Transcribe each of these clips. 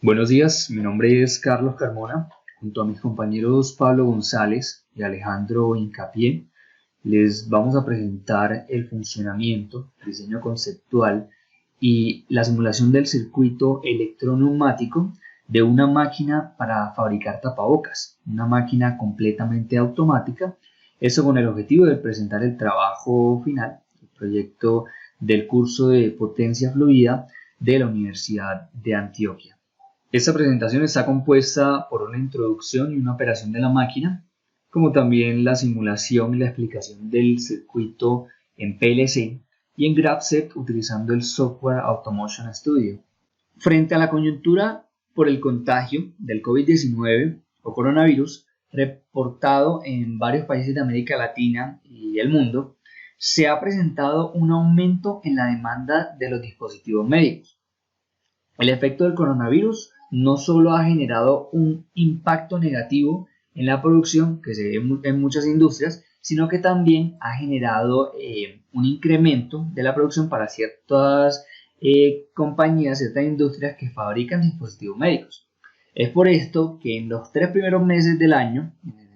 Buenos días, mi nombre es Carlos Carmona. Junto a mis compañeros Pablo González y Alejandro Incapié, les vamos a presentar el funcionamiento, el diseño conceptual y la simulación del circuito electroneumático de una máquina para fabricar tapabocas, una máquina completamente automática. Eso con el objetivo de presentar el trabajo final, el proyecto del curso de potencia fluida de la Universidad de Antioquia. Esta presentación está compuesta por una introducción y una operación de la máquina, como también la simulación y la explicación del circuito en PLC y en GraphSet utilizando el software Automotion Studio. Frente a la coyuntura por el contagio del COVID-19 o coronavirus, reportado en varios países de América Latina y el mundo, se ha presentado un aumento en la demanda de los dispositivos médicos. El efecto del coronavirus no solo ha generado un impacto negativo en la producción que se ve en muchas industrias, sino que también ha generado un incremento de la producción para ciertas compañías, ciertas industrias que fabrican dispositivos médicos. Es por esto que en los 3 primeros meses del año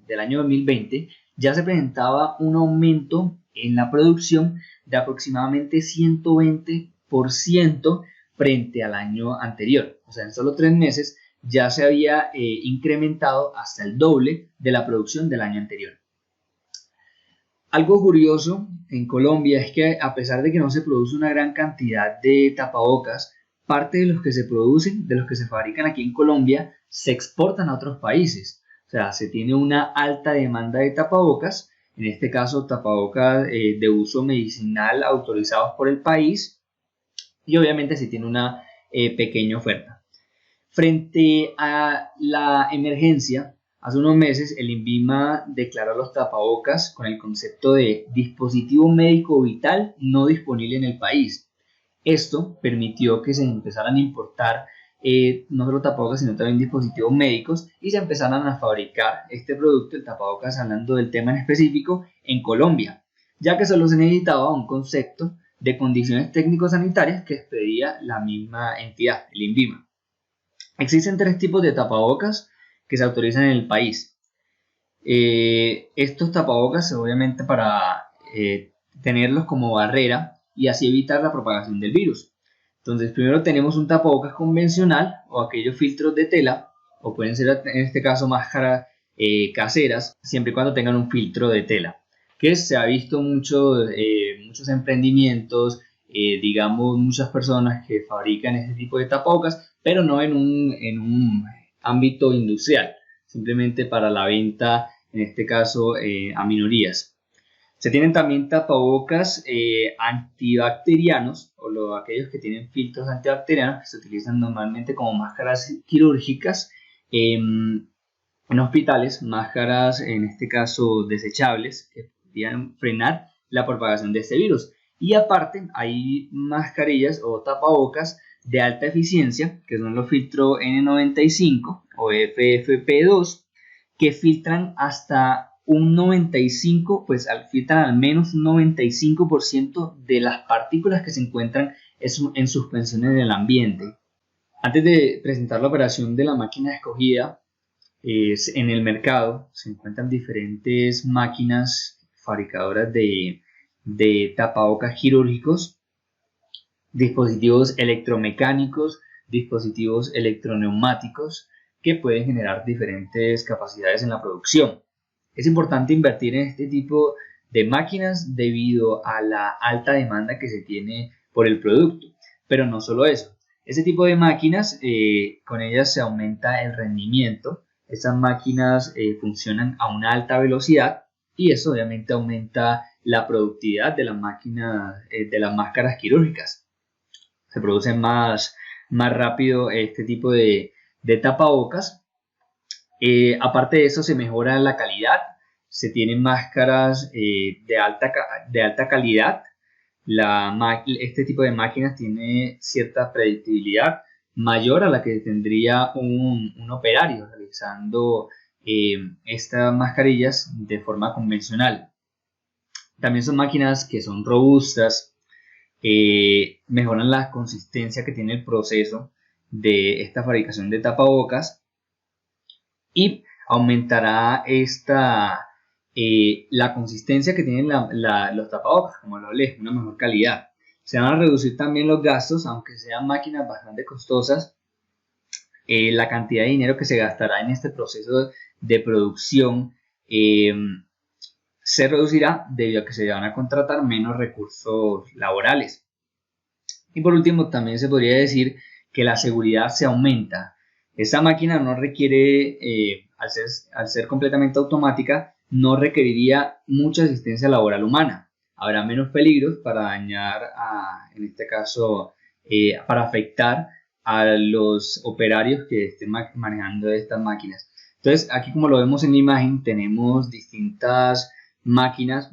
2020, ya se presentaba un aumento en la producción de aproximadamente 120% frente al año anterior. O sea, en solo 3 meses ya se había incrementado hasta el doble de la producción del año anterior. Algo curioso en Colombia es que a pesar de que no se produce una gran cantidad de tapabocas, parte de los que se producen, de los que se fabrican aquí en Colombia, se exportan a otros países. O sea, se tiene una alta demanda de tapabocas, en este caso tapabocas de uso medicinal autorizados por el país, y obviamente se tiene una pequeña oferta. Frente a la emergencia, hace unos meses el INVIMA declaró los tapabocas con el concepto de dispositivo médico vital no disponible en el país. Esto permitió que se empezaran a importar no solo tapabocas, sino también dispositivos médicos y se empezaran a fabricar este producto, el tapabocas, hablando del tema en específico, en Colombia, ya que solo se necesitaba un concepto de condiciones técnico-sanitarias que expedía la misma entidad, el INVIMA. Existen 3 tipos de tapabocas que se autorizan en el país. Estos tapabocas, obviamente, para tenerlos como barrera y así evitar la propagación del virus. Entonces, primero tenemos un tapabocas convencional o aquellos filtros de tela, o pueden ser en este caso máscaras caseras, siempre y cuando tengan un filtro de tela, que se ha visto muchos emprendimientos, digamos, muchas personas que fabrican este tipo de tapabocas, pero no en un ámbito industrial, simplemente para la venta, en este caso, a minorías. Se tienen también tapabocas antibacterianos, o aquellos que tienen filtros antibacterianos, que se utilizan normalmente como máscaras quirúrgicas en hospitales, máscaras en este caso desechables, que podrían frenar la propagación de este virus. Y aparte hay mascarillas o tapabocas de alta eficiencia, que son los filtros N95 o FFP2, que filtran hasta un 95, pues filtran al menos un 95% de las partículas que se encuentran en suspensión en el ambiente. Antes de presentar la operación de la máquina escogida, en el mercado se encuentran diferentes máquinas fabricadoras de tapabocas quirúrgicos, dispositivos electromecánicos, dispositivos electroneumáticos que pueden generar diferentes capacidades en la producción. Es importante invertir en este tipo de máquinas debido a la alta demanda que se tiene por el producto, pero no solo eso. Ese tipo de máquinas, con ellas se aumenta el rendimiento. Estas máquinas funcionan a una alta velocidad y eso obviamente aumenta la productividad de las máquinas, de las máscaras quirúrgicas. Se producen más rápido este tipo de tapabocas. Aparte de eso, se mejora la calidad. Se tienen máscaras de alta calidad. Este tipo de máquinas tiene cierta predictibilidad mayor a la que tendría un operario realizando estas mascarillas de forma convencional. También son máquinas que son robustas, mejoran la consistencia que tiene el proceso de esta fabricación de tapabocas y aumentará la consistencia que tienen los tapabocas, como lo lees, una mejor calidad. Se van a reducir también los gastos, aunque sean máquinas bastante costosas. La cantidad de dinero que se gastará en este proceso de producción se reducirá debido a que se van a contratar menos recursos laborales. Y por último, también se podría decir que la seguridad se aumenta. Esta máquina no requiere, al ser completamente automática, no requeriría mucha asistencia laboral humana. Habrá menos peligros para dañar, en este caso, para afectar a los operarios que estén manejando estas máquinas. Entonces, aquí como lo vemos en la imagen, tenemos distintas máquinas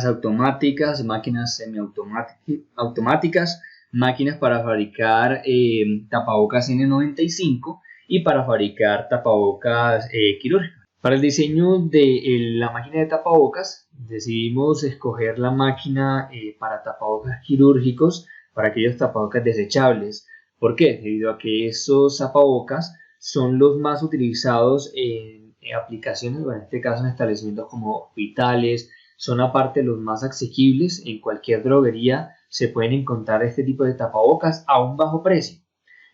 automáticas, máquinas semiautomáticas, máquinas para fabricar tapabocas N95 y para fabricar tapabocas quirúrgicos. Para el diseño de la máquina de tapabocas decidimos escoger la máquina para tapabocas quirúrgicos, para aquellos tapabocas desechables. ¿Por qué? Debido a que esos tapabocas son los más utilizados en aplicaciones, o en este caso en establecimientos como hospitales. Son aparte los más asequibles. En cualquier droguería se pueden encontrar este tipo de tapabocas a un bajo precio.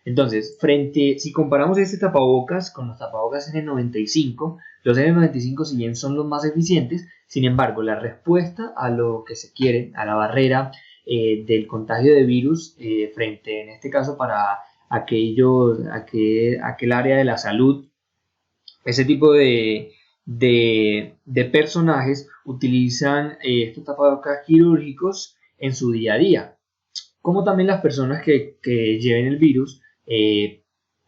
Entonces, si comparamos este tapabocas con los tapabocas N95, los N95 si bien son los más eficientes, sin embargo, la respuesta a lo que se quiere, a la barrera del contagio de virus, frente en este caso para aquel área de la salud, ese tipo de personajes utilizan estos tapabocas quirúrgicos en su día a día, como también las personas que lleven el virus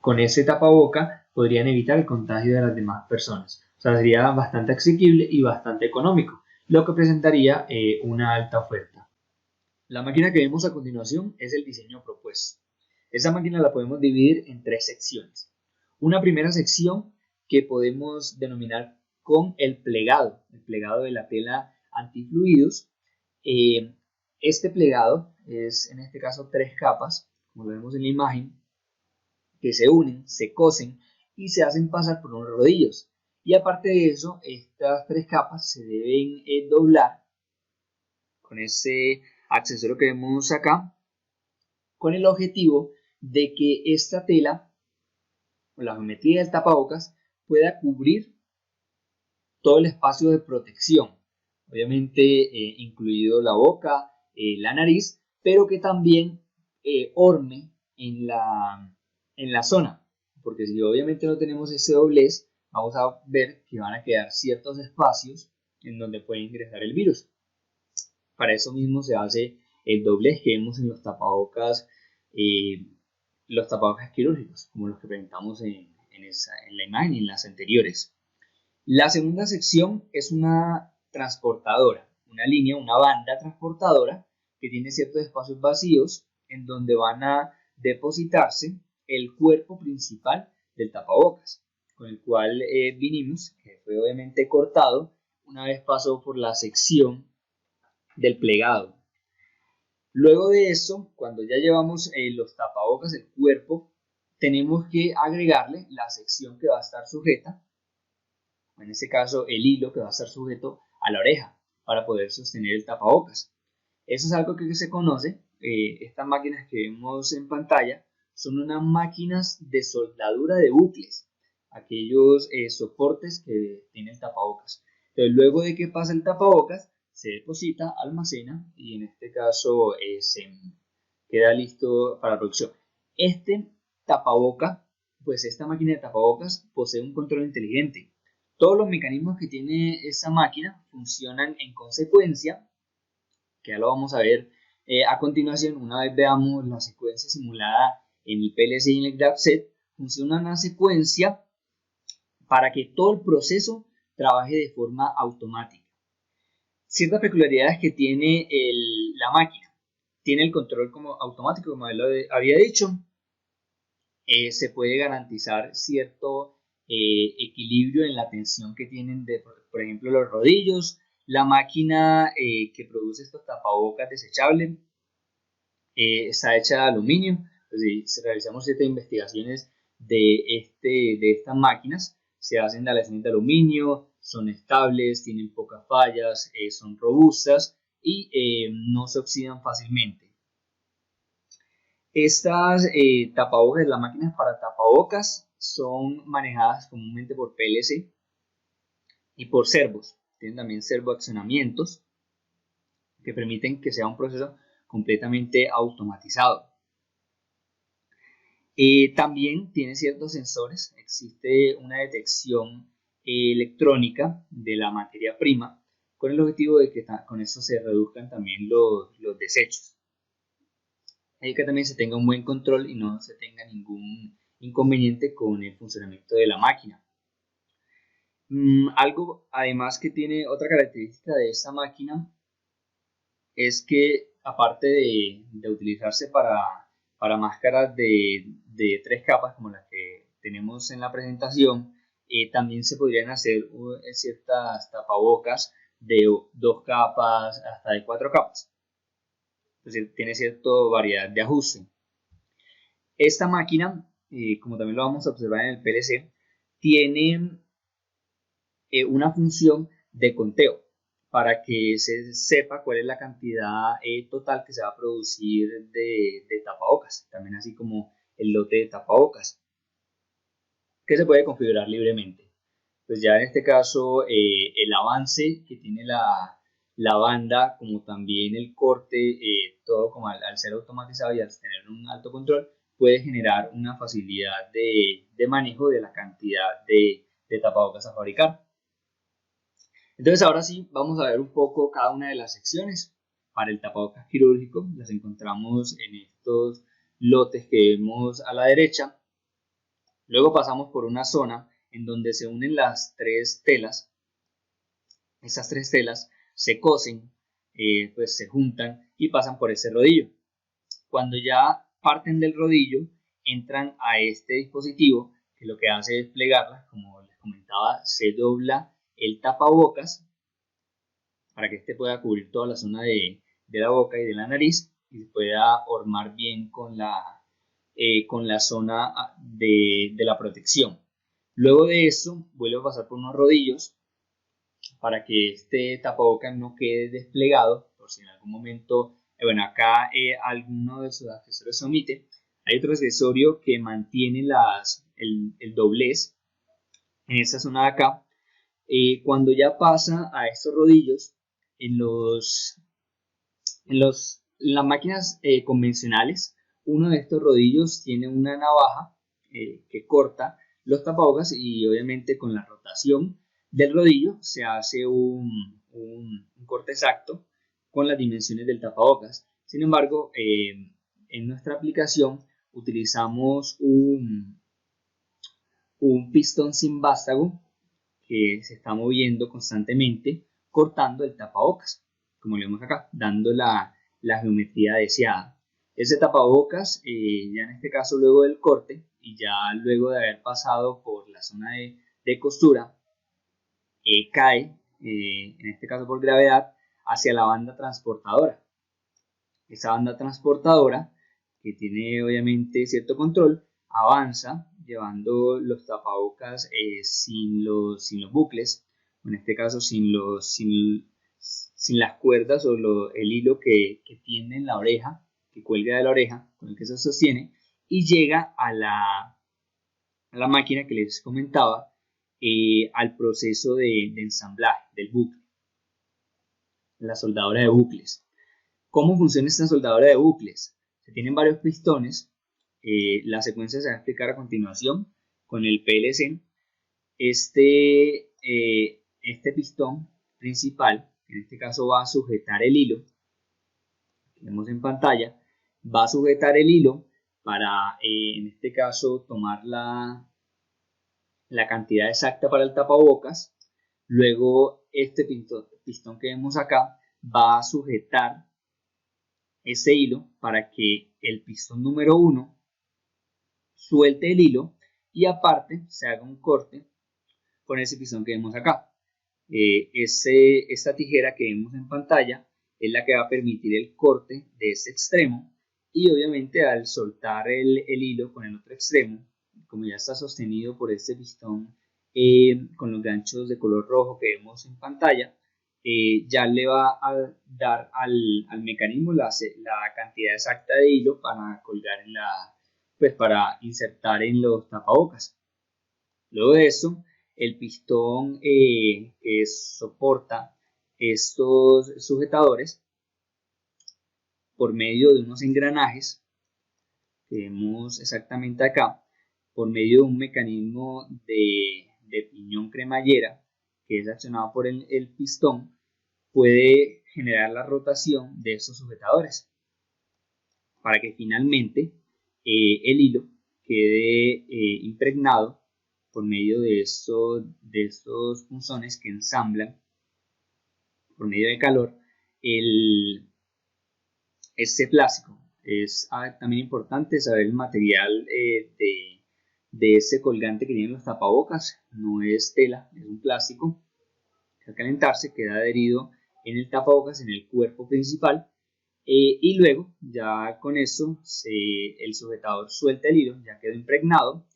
con ese tapaboca podrían evitar el contagio de las demás personas. O sea, sería bastante asequible y bastante económico, lo que presentaría una alta oferta. La máquina que vemos a continuación es el diseño propuesto. Esa máquina la podemos dividir en tres secciones. Una primera sección que podemos denominar con el plegado de la tela antifluidos. Este plegado es en este caso tres capas, como lo vemos en la imagen, que se unen, se cosen y se hacen pasar por unos rodillos. Y aparte de eso, estas tres capas se deben doblar con ese accesorio que vemos acá, con el objetivo de que esta tela o la geometría del tapabocas pueda cubrir todo el espacio de protección, obviamente incluido la boca, la nariz, pero que también orme en la zona, porque si obviamente no tenemos ese doblez, vamos a ver que van a quedar ciertos espacios en donde puede ingresar el virus. Para eso mismo se hace el doblez que vemos en los tapabocas quirúrgicos, como los que presentamos en la imagen y en las anteriores. La segunda sección es una transportadora, una línea, una banda transportadora que tiene ciertos espacios vacíos en donde van a depositarse el cuerpo principal del tapabocas, con el cual vinimos, que fue obviamente cortado una vez pasó por la sección del plegado. Luego de eso, cuando ya llevamos los tapabocas, el cuerpo, tenemos que agregarle la sección que va a estar sujeta, en este caso el hilo que va a estar sujeto a la oreja para poder sostener el tapabocas. Eso es algo que se conoce, estas máquinas que vemos en pantalla son unas máquinas de soldadura de bucles, aquellos soportes que tiene el tapabocas. Entonces luego de que pasa el tapabocas se deposita, almacena y en este caso se queda listo para la producción. Este tapaboca, pues esta máquina de tapabocas posee un control inteligente. Todos los mecanismos que tiene esa máquina funcionan en consecuencia, que ya lo vamos a ver a continuación. Una vez veamos la secuencia simulada en el PLC y en el GrabSet, funciona una secuencia para que todo el proceso trabaje de forma automática. Ciertas peculiaridades que tiene la máquina: tiene el control como automático, como lo había dicho. Se puede garantizar cierto equilibrio en la tensión que tienen, por ejemplo, los rodillos. La máquina que produce estos tapabocas desechables está hecha de aluminio, Entonces, si realizamos ciertas investigaciones de estas máquinas, se hacen de aleaciones de aluminio, son estables, tienen pocas fallas, son robustas y no se oxidan fácilmente. Estas tapabocas, las máquinas para tapabocas, son manejadas comúnmente por PLC y por servos. Tienen también servoaccionamientos que permiten que sea un proceso completamente automatizado. También tiene ciertos sensores, existe una detección electrónica de la materia prima con el objetivo de que con eso se reduzcan también los desechos. Hay que también se tenga un buen control y no se tenga ningún inconveniente con el funcionamiento de la máquina. Algo además que tiene otra característica de esta máquina es que aparte de utilizarse para máscaras de 3 capas como las que tenemos en la presentación, también se podrían hacer ciertas tapabocas de 2 capas hasta de 4 capas. Entonces tiene cierta variedad de ajuste. Esta máquina, como también lo vamos a observar en el PLC, tiene una función de conteo para que se sepa cuál es la cantidad total que se va a producir de tapabocas, también así como el lote de tapabocas, que se puede configurar libremente. Pues ya en este caso el avance que tiene la banda, como también el corte, todo como al ser automatizado y al tener un alto control, puede generar una facilidad de manejo de la cantidad de tapabocas a fabricar. Entonces ahora sí vamos a ver un poco cada una de las secciones. Para el tapabocas quirúrgico las encontramos en estos lotes que vemos a la derecha. Luego pasamos por una zona en donde se unen las 3 telas. Esas 3 telas se cosen, pues se juntan y pasan por ese rodillo. Cuando ya parten del rodillo, entran a este dispositivo que lo que hace es plegarlas, como les comentaba, se dobla el tapabocas para que este pueda cubrir toda la zona de la boca y de la nariz y se pueda hormar bien con la zona de la protección. Luego de eso, vuelve a pasar por unos rodillos para que este tapabocas no quede desplegado, por si en algún momento, bueno, acá alguno de sus accesorios se omite. Hay otro accesorio que mantiene el doblez en esta zona de acá. Cuando ya pasa a estos rodillos, en las máquinas convencionales, uno de estos rodillos tiene una navaja que corta los tapabocas y obviamente con la rotación del rodillo se hace un corte exacto con las dimensiones del tapabocas. Sin embargo, en nuestra aplicación utilizamos un pistón sin vástago que se está moviendo constantemente, cortando el tapabocas, como vemos acá, dando la geometría deseada. Ese tapabocas, ya en este caso luego del corte y ya luego de haber pasado por la zona de costura, cae, en este caso por gravedad, hacia la banda transportadora. Esa banda transportadora, que tiene obviamente cierto control, avanza llevando los tapabocas sin los bucles, en este caso sin las cuerdas o el hilo que tiene en la oreja, que cuelga de la oreja, con el que se sostiene, y llega a la máquina que les comentaba, al proceso de ensamblaje del bucle, la soldadura de bucles. ¿Cómo funciona esta soldadura de bucles? Se tienen varios pistones, la secuencia se va a explicar a continuación con el PLC. Este pistón principal, en este caso va a sujetar el hilo, que vemos en pantalla, va a sujetar el hilo para, en este caso, tomar la cantidad exacta para el tapabocas. Luego, este pistón que vemos acá va a sujetar ese hilo para que el pistón número 1 suelte el hilo y aparte se haga un corte con ese pistón que vemos acá. Esta tijera que vemos en pantalla es la que va a permitir el corte de ese extremo y obviamente al soltar el hilo con el otro extremo, como ya está sostenido por este pistón con los ganchos de color rojo que vemos en pantalla, ya le va a dar al mecanismo la cantidad exacta de hilo para colgar pues para insertar en los tapabocas. Luego de eso, el pistón que soporta estos sujetadores por medio de unos engranajes que vemos exactamente acá, por medio de un mecanismo de piñón cremallera que es accionado por el pistón, puede generar la rotación de estos sujetadores para que finalmente el hilo quede impregnado por medio de estos punzones que ensamblan por medio de calor el, este plástico. Es también importante saber el material de este colgante que tienen los tapabocas. No es tela, es un plástico que al calentarse queda adherido en el tapabocas, en el cuerpo principal. Y luego, ya con eso, el sujetador suelta el hilo, ya quedó impregnado.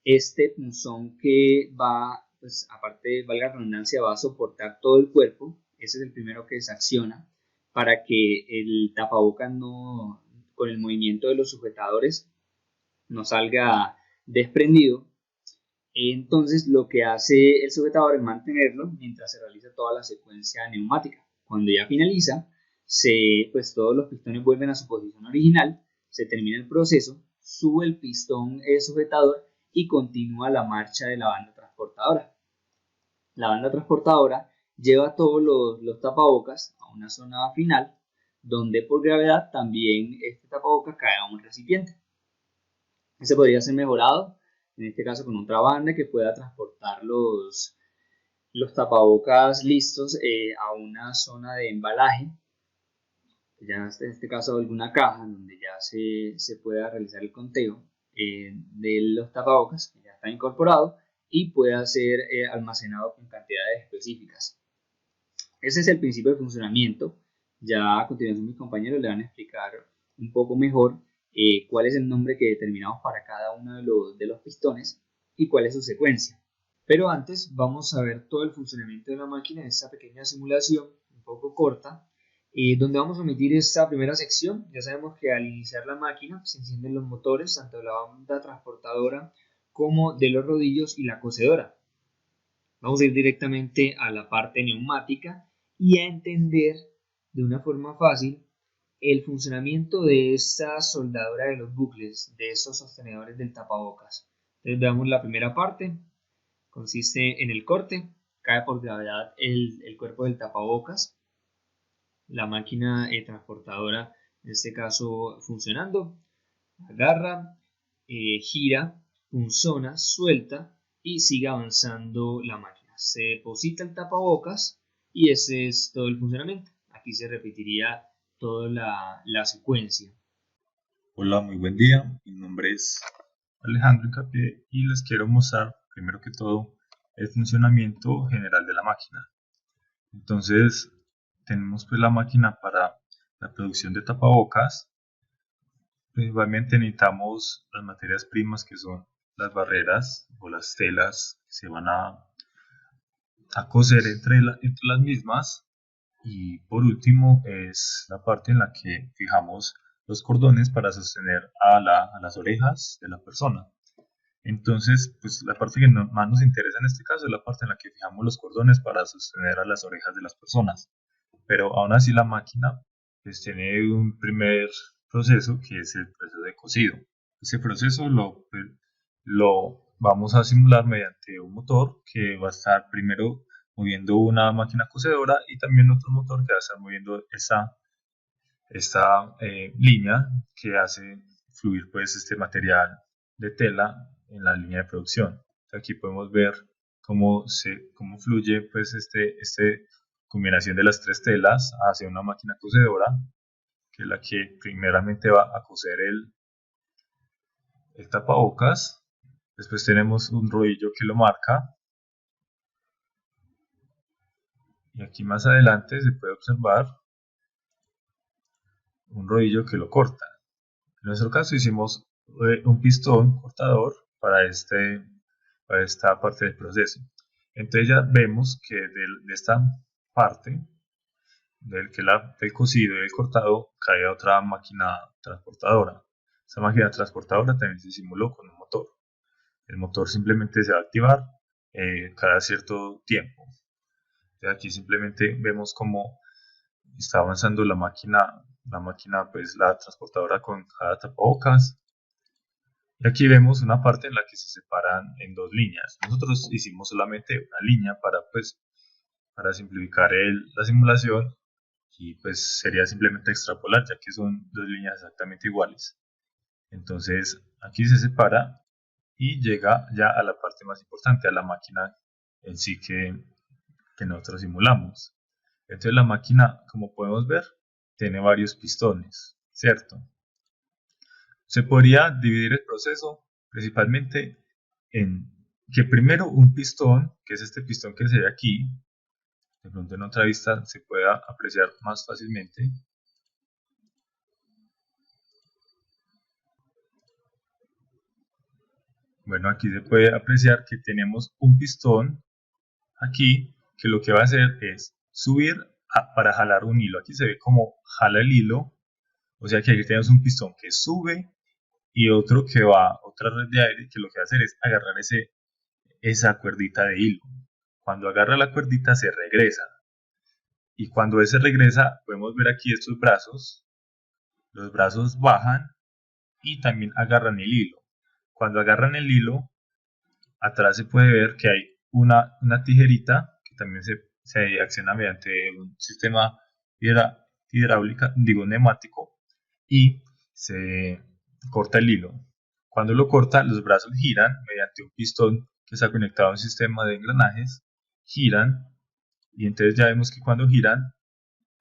Este punzón que va, pues aparte, valga la redundancia, va a soportar todo el cuerpo. Ese es el primero que se acciona para que el tapabocas no, con el movimiento de los sujetadores, no salga desprendido. Entonces, lo que hace el sujetador es mantenerlo mientras se realiza toda la secuencia neumática. Cuando ya finaliza, pues todos los pistones vuelven a su posición original, se termina el proceso, sube el pistón sujetador y continúa la marcha de la banda transportadora. La banda transportadora lleva todos los tapabocas a una zona final, donde por gravedad también este tapabocas cae a un recipiente. Ese podría ser mejorado, en este caso con otra banda que pueda transportar los tapabocas listos a una zona de embalaje, ya en este caso alguna caja donde ya se pueda realizar el conteo de los tapabocas que ya está incorporado y pueda ser almacenado con cantidades específicas. Ese es el principio de funcionamiento. Ya a continuación mis compañeros le van a explicar un poco mejor cuál es el nombre que determinamos para cada uno de los pistones y cuál es su secuencia. Pero antes vamos a ver todo el funcionamiento de la máquina en esta pequeña simulación un poco corta, donde vamos a omitir esta primera sección. Ya sabemos que al iniciar la máquina se encienden los motores tanto de la banda transportadora como de los rodillos y la cocedora. Vamos a ir directamente a la parte neumática y a entender de una forma fácil el funcionamiento de esta soldadura de los bucles, de estos sostenedores del tapabocas. Entonces veamos la primera parte, consiste en el corte, cae por gravedad el cuerpo del tapabocas, la máquina transportadora en este caso funcionando, agarra, gira, punzona, suelta y sigue avanzando la máquina. Se deposita el tapabocas y ese es todo el funcionamiento. Aquí se repetiría toda la secuencia. Hola, muy buen día. Mi nombre es Alejandro Incapié y les quiero mostrar, primero que todo, el funcionamiento general de la máquina. Entonces, tenemos pues la máquina para la producción de tapabocas. Principalmente necesitamos las materias primas que son las barreras o las telas que se van a coser entre las mismas. Y por último es la parte en la que fijamos los cordones para sostener a las orejas de la persona. Entonces, pues la parte que más nos interesa en este caso es la parte en la que fijamos los cordones para sostener a las orejas de las personas. Pero aún así la máquina pues tiene un primer proceso que es el proceso de cosido. Ese proceso lo vamos a simular mediante un motor que va a estar primero moviendo una máquina cosedora y también otro motor que va a estar moviendo esta línea que hace fluir pues este material de tela en la línea de producción. Aquí podemos ver cómo fluye pues este combinación de las tres telas hacia una máquina cosedora, que es la que primeramente va a coser el tapabocas. Después tenemos un rodillo que lo marca y aquí más adelante se puede observar un rodillo que lo corta. En nuestro caso hicimos un pistón cortador para esta parte del proceso. Entonces ya vemos que de esta parte, del cosido y del cortado, cae otra máquina transportadora. Esta máquina transportadora también se simuló con un motor. El motor simplemente se va a activar cada cierto tiempo. Entonces aquí simplemente vemos cómo está avanzando la máquina, pues la transportadora con cada tapabocas. Y aquí vemos una parte en la que se separan en dos líneas. Nosotros hicimos solamente una línea para simplificar la simulación, y pues sería simplemente extrapolar, ya que son dos líneas exactamente iguales. Entonces aquí se separa y llega ya a la parte más importante, a la máquina en sí que nosotros simulamos. Entonces la máquina, como podemos ver, tiene varios pistones, ¿cierto? Se podría dividir el proceso principalmente en que primero un pistón, que es este pistón que se ve aquí, de pronto en otra vista se pueda apreciar más fácilmente. Bueno, aquí se puede apreciar que tenemos un pistón aquí que lo que va a hacer es subir para jalar un hilo. Aquí se ve como jala el hilo, o sea que aquí tenemos un pistón que sube y otro que va, otra red de aire que lo que va a hacer es agarrar esa cuerdita de hilo. Cuando agarra la cuerdita se regresa, y cuando ese regresa podemos ver aquí estos brazos. Los brazos bajan y también agarran el hilo. Cuando agarran el hilo, atrás se puede ver que hay una tijerita que también se acciona mediante un sistema neumático, y se corta el hilo. Cuando lo corta, los brazos giran mediante un pistón que está conectado a un sistema de engranajes, giran, y entonces ya vemos que cuando giran,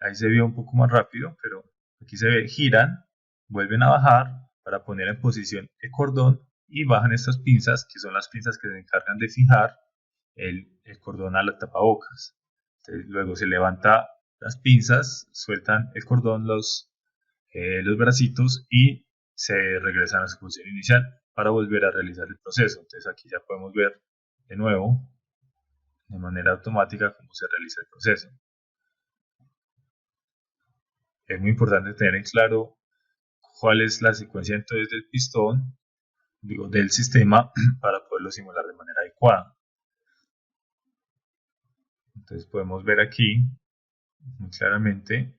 ahí se ve un poco más rápido, pero aquí se ve, giran, vuelven a bajar para poner en posición el cordón y bajan estas pinzas, que son las pinzas que se encargan de fijar el cordón a la tapabocas. Entonces, luego se levanta las pinzas, sueltan el cordón, los bracitos, y se regresan a su posición inicial para volver a realizar el proceso. Entonces aquí ya podemos ver de nuevo de manera automática cómo se realiza el proceso. Es muy importante tener en claro cuál es la secuencia entonces del pistón, del sistema, para poderlo simular de manera adecuada. Entonces podemos ver aquí muy claramente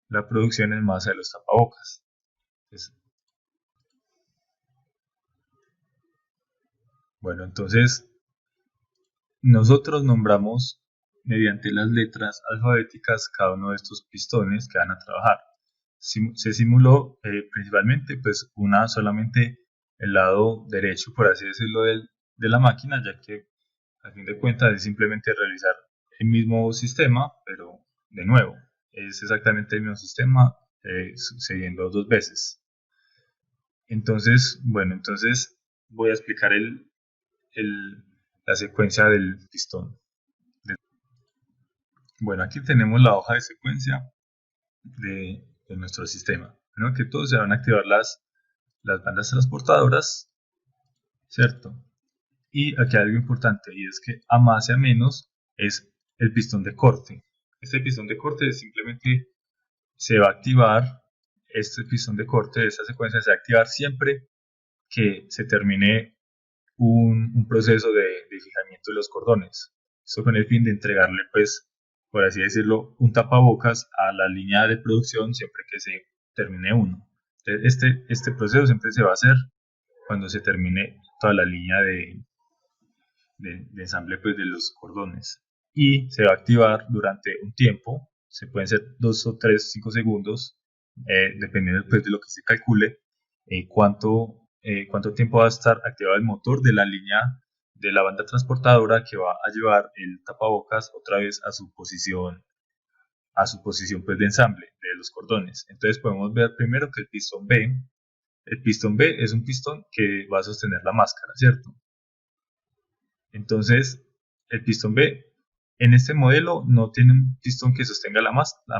la producción en masa de los tapabocas. Bueno, entonces nosotros nombramos mediante las letras alfabéticas cada uno de estos pistones que van a trabajar. Se simuló principalmente pues solamente el lado derecho, por así decirlo, de la máquina, ya que a fin de cuentas es simplemente realizar el mismo sistema, pero de nuevo, es exactamente el mismo sistema sucediendo dos veces. Entonces, bueno, voy a explicar la secuencia del pistón. Bueno, aquí tenemos la hoja de secuencia de nuestro sistema. Primero que todo se van a activar las bandas transportadoras, ¿cierto? Y aquí hay algo importante, y es que a más y a menos es el pistón de corte. Este pistón de corte simplemente se va a activar, este pistón de corte de esta secuencia se va a activar siempre que se termine un proceso de fijamiento de los cordones. Esto con el fin de entregarle, pues, por así decirlo, un tapabocas a la línea de producción siempre que se termine uno. Entonces, este proceso siempre se va a hacer cuando se termine toda la línea de ensamble, pues, de los cordones, y se va a activar durante un tiempo. Se pueden ser 2 o 3, 5 segundos, dependiendo, pues, de lo que se calcule, cuánto tiempo va a estar activado el motor de la línea de la banda transportadora, que va a llevar el tapabocas otra vez a su posición pues, de ensamble de los cordones. Entonces podemos ver primero que el pistón B es un pistón que va a sostener la máscara, ¿cierto? Entonces el pistón B en este modelo no tiene un pistón que sostenga la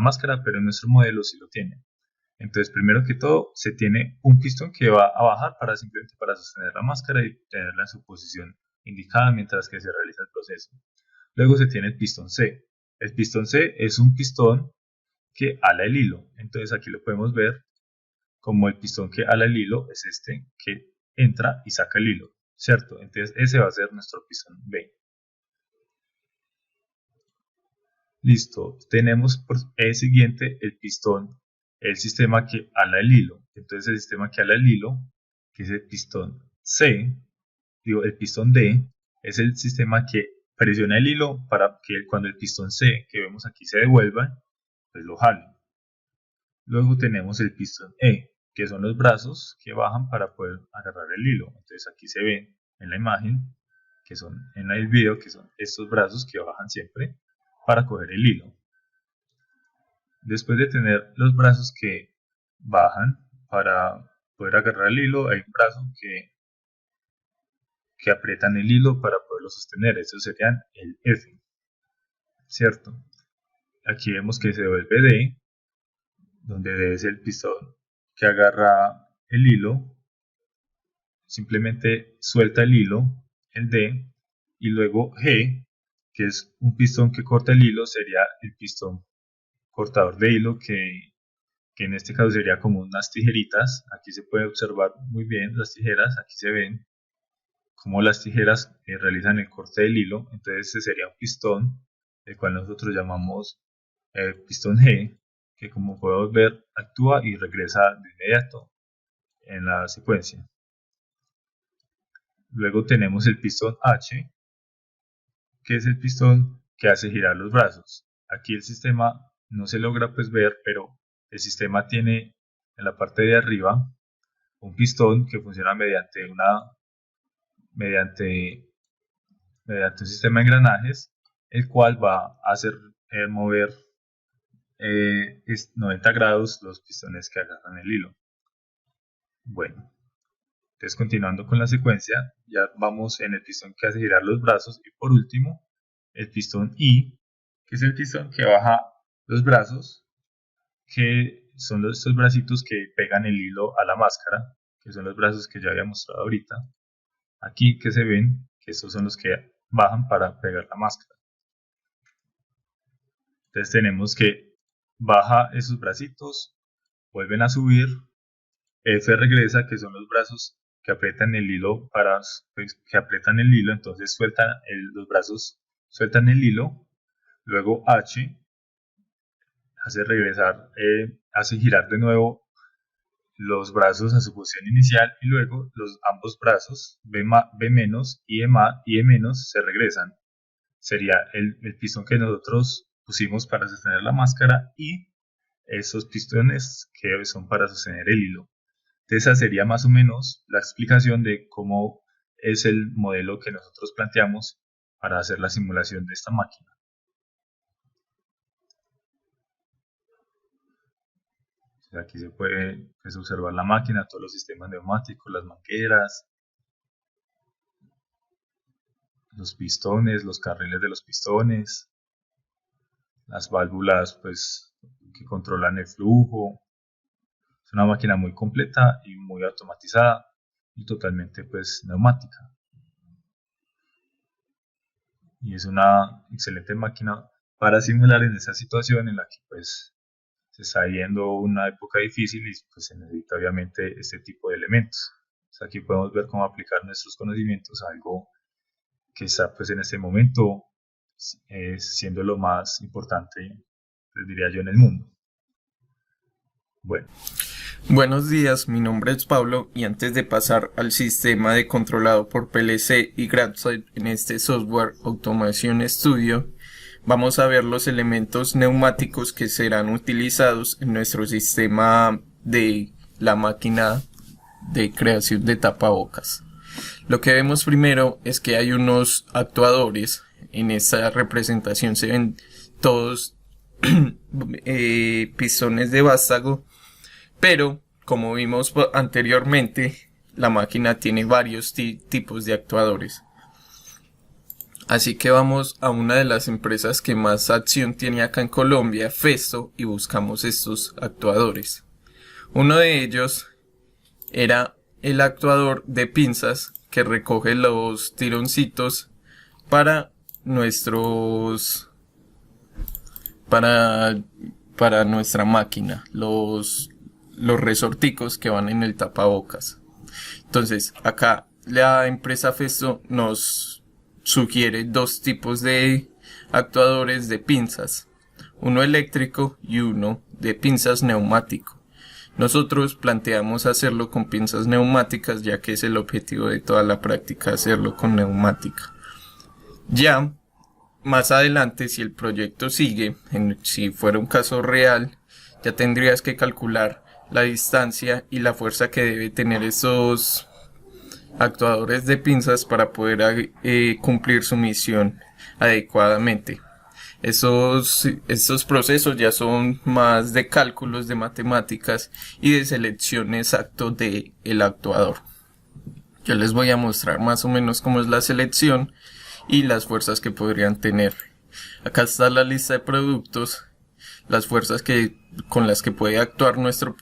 máscara, pero en nuestro modelo sí lo tiene. Entonces, primero que todo, se tiene un pistón que va a bajar simplemente para sostener la máscara y tenerla en su posición indicada mientras que se realiza el proceso. Luego se tiene el pistón C. El pistón C es un pistón que ala el hilo. Entonces aquí lo podemos ver como el pistón que ala el hilo es este que entra y saca el hilo, ¿cierto? Entonces ese va a ser nuestro pistón B. Listo, tenemos por el siguiente el pistón, el sistema que ala el hilo. Entonces el sistema que ala el hilo, que es el pistón C, el pistón D, es el sistema que presiona el hilo para que cuando el pistón C que vemos aquí se devuelva, pues lo jale. Luego tenemos el pistón E, que son los brazos que bajan para poder agarrar el hilo. Entonces aquí se ven en la imagen, que son en el video, que son estos brazos que bajan siempre para coger el hilo. Después de tener los brazos que bajan para poder agarrar el hilo, hay un brazo que aprietan el hilo para poderlo sostener. Estos serían el F, ¿cierto? Aquí vemos que se devuelve D, donde D es el pistón que agarra el hilo, simplemente suelta el hilo, el D, y luego G, que es un pistón que corta el hilo, sería el pistón cortador de hilo, que en este caso sería como unas tijeritas. Aquí se puede observar muy bien las tijeras, aquí se ven cómo las tijeras realizan el corte del hilo. Entonces este sería un pistón, el cual nosotros llamamos pistón G, que como podemos ver actúa y regresa de inmediato en la secuencia. Luego tenemos el pistón H, que es el pistón que hace girar los brazos. Aquí el sistema no se logra pues ver, pero el sistema tiene en la parte de arriba un pistón que funciona mediante un sistema de engranajes, el cual va a hacer mover 90 grados los pistones que agarran el hilo. Bueno, entonces continuando con la secuencia, ya vamos en el pistón que hace girar los brazos y por último el pistón I, que es el pistón que baja los brazos, que son estos bracitos que pegan el hilo a la máscara, que son los brazos que ya había mostrado ahorita. Aquí que se ven que estos son los que bajan para pegar la máscara. Entonces tenemos que baja esos bracitos, vuelven a subir, F regresa, que son los brazos que aprietan el hilo entonces los brazos sueltan el hilo. Luego H hace regresar, hace girar de nuevo los brazos a su posición inicial y luego ambos brazos B- y E- se regresan. Sería el pistón que nosotros pusimos para sostener la máscara y esos pistones que son para sostener el hilo. Esa sería más o menos la explicación de cómo es el modelo que nosotros planteamos para hacer la simulación de esta máquina. Aquí se puede observar la máquina, todos los sistemas neumáticos, las mangueras, los pistones, los carriles de los pistones, las válvulas pues, que controlan el flujo. Es una máquina muy completa y muy automatizada y totalmente pues, neumática. Y es una excelente máquina para simular en esa situación en la que pues, se está viendo una época difícil y pues, se necesita obviamente este tipo de elementos. Entonces, aquí podemos ver cómo aplicar nuestros conocimientos a algo que está pues, en este momento siendo lo más importante, les diría yo, en el mundo. Bueno. Buenos días, mi nombre es Pablo y antes de pasar al sistema de controlado por PLC y GradSoft en este software Automation Studio, vamos a ver los elementos neumáticos que serán utilizados en nuestro sistema de la máquina de creación de tapabocas. Lo que vemos primero es que hay unos actuadores. En esta representación se ven todos pistones de vástago, pero como vimos anteriormente, la máquina tiene varios tipos de actuadores. Así que vamos a una de las empresas que más acción tiene acá en Colombia, Festo, y buscamos estos actuadores. Uno de ellos era el actuador de pinzas que recoge los tironcitos para nuestros para nuestra máquina, los resorticos que van en el tapabocas. Entonces, acá la empresa Festo nos sugiere dos tipos de actuadores de pinzas, uno eléctrico y uno de pinzas neumático. Nosotros planteamos hacerlo con pinzas neumáticas, ya que es el objetivo de toda la práctica, hacerlo con neumática. Ya más adelante, si el proyecto sigue, si fuera un caso real, ya tendrías que calcular la distancia y la fuerza que debe tener esos actuadores de pinzas para poder cumplir su misión adecuadamente. Estos procesos ya son más de cálculos, de matemáticas y de selección exacto del actuador. Yo les voy a mostrar más o menos cómo es la selección y las fuerzas que podrían tener. Acá está la lista de productos, las fuerzas con las que puede actuar nuestro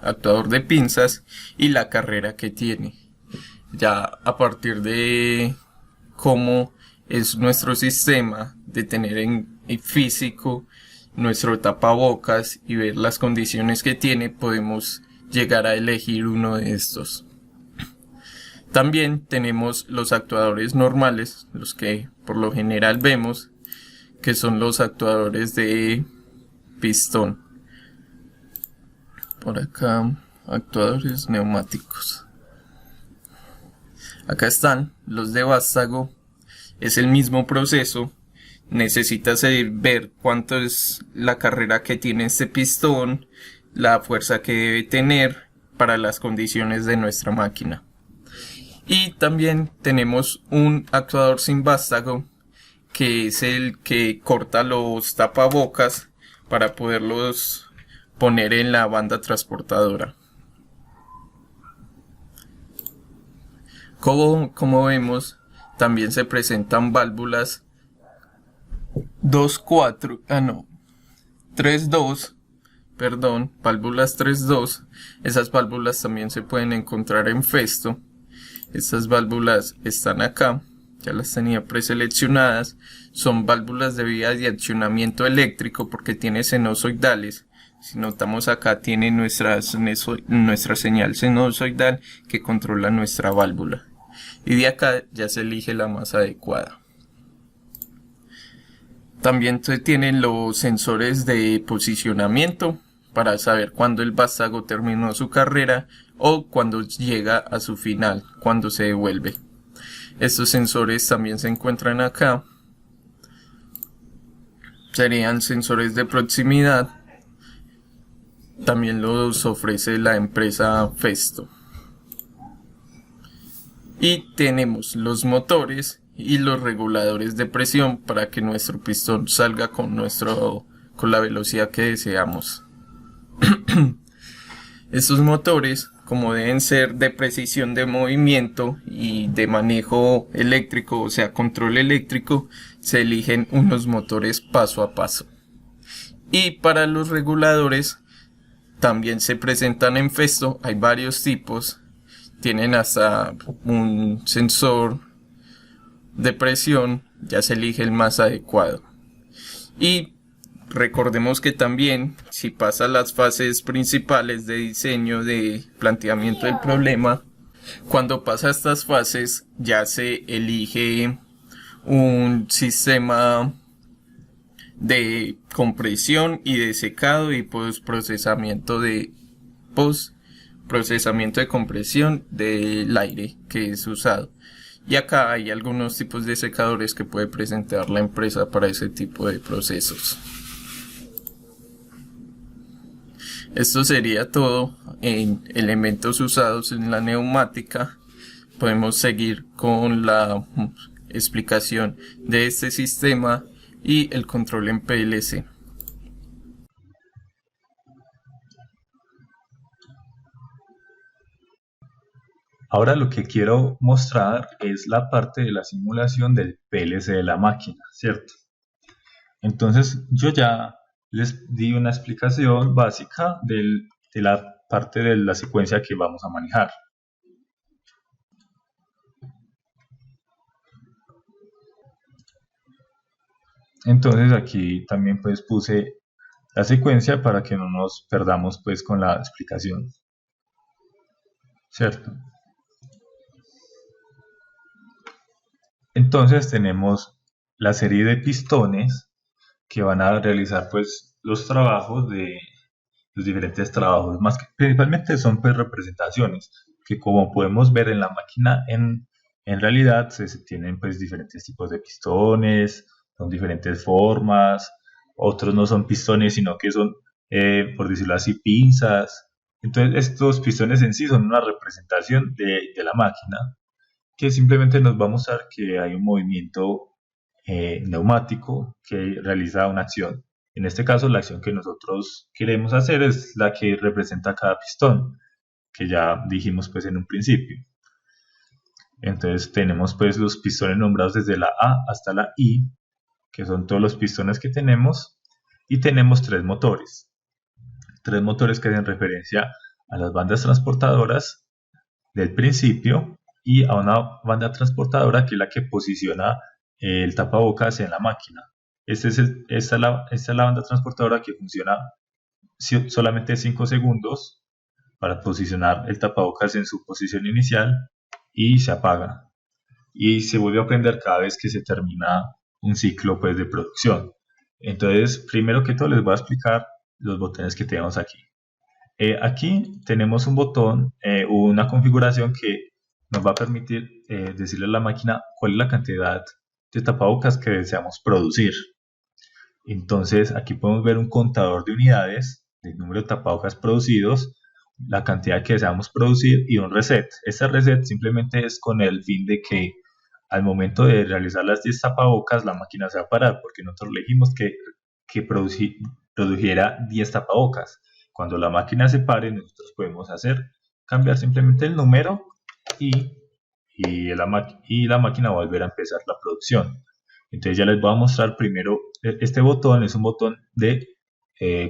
actuador de pinzas y la carrera que tiene. Ya a partir de cómo es nuestro sistema, de tener en físico nuestro tapabocas y ver las condiciones que tiene, podemos llegar a elegir uno de estos. También tenemos los actuadores normales, los que por lo general vemos, que son los actuadores de pistón. Por acá, actuadores neumáticos. Acá están los de vástago. Es el mismo proceso. Necesitas ver cuánto es la carrera que tiene este pistón, la fuerza que debe tener para las condiciones de nuestra máquina. Y también tenemos un actuador sin vástago, que es el que corta los tapabocas para poderlos poner en la banda transportadora. Como vemos, también se presentan válvulas 3.2, válvulas 3.2. Esas válvulas también se pueden encontrar en Festo. Estas válvulas están acá, ya las tenía preseleccionadas. Son válvulas de vía de accionamiento eléctrico porque tiene sinusoidales. Si notamos acá tiene nuestra señal sinusoidal que controla nuestra válvula. Y de acá ya se elige la más adecuada. También se tienen los sensores de posicionamiento para saber cuándo el vástago terminó su carrera o cuando llega a su final, cuando se devuelve. Estos sensores también se encuentran acá. Serían sensores de proximidad. También los ofrece la empresa Festo. Y tenemos los motores y los reguladores de presión para que nuestro pistón salga con la velocidad que deseamos. Estos motores, como deben ser de precisión de movimiento y de manejo eléctrico, o sea, control eléctrico, se eligen unos motores paso a paso. Y para los reguladores también se presentan en Festo, hay varios tipos, tienen hasta un sensor de presión, ya se elige el más adecuado. Y recordemos que también, si pasa las fases principales de diseño, de planteamiento del problema, cuando pasa estas fases ya se elige un sistema de compresión y de secado y procesamiento de compresión del aire que es usado. Y acá hay algunos tipos de secadores que puede presentar la empresa para ese tipo de procesos. Esto sería todo en elementos usados en la neumática. Podemos seguir con la explicación de este sistema y el control en PLC. Ahora lo que quiero mostrar es la parte de la simulación del PLC de la máquina, ¿cierto? Entonces yo ya les di una explicación básica del de la parte de la secuencia que vamos a manejar. Entonces aquí también pues puse la secuencia para que no nos perdamos pues con la explicación, ¿cierto? Entonces tenemos la serie de pistones que van a realizar pues los trabajos de los diferentes trabajos, más que principalmente son pues representaciones que, como podemos ver en la máquina, en realidad se tienen pues diferentes tipos de pistones, son diferentes formas, otros no son pistones sino que son, por decirlo así, pinzas. Entonces estos pistones en sí son una representación de la máquina, que simplemente nos va a mostrar que hay un movimiento neumático que realiza una acción. En este caso, la acción que nosotros queremos hacer es la que representa cada pistón, que ya dijimos pues en un principio. Entonces tenemos pues los pistones nombrados desde la A hasta la I, que son todos los pistones que tenemos, y tenemos tres motores que hacen referencia a las bandas transportadoras del principio y a una banda transportadora que es la que posiciona el tapabocas en la máquina. Esta es la banda transportadora que funciona solamente 5 segundos para posicionar el tapabocas en su posición inicial y se apaga. Y se vuelve a prender cada vez que se termina un ciclo pues, de producción. Entonces, primero que todo les voy a explicar los botones que tenemos aquí. Aquí tenemos un botón, una configuración que nos va a permitir decirle a la máquina cuál es la cantidad de tapabocas que deseamos producir. Entonces aquí podemos ver un contador de unidades, del número de tapabocas producidos, la cantidad que deseamos producir y un reset. Este reset simplemente es con el fin de que al momento de realizar las 10 tapabocas la máquina se va a parar, porque nosotros le dijimos que produjera 10 tapabocas. Cuando la máquina se pare, nosotros podemos cambiar simplemente el número y la máquina va a volver a empezar la producción. Entonces ya les voy a mostrar primero, este botón es un botón de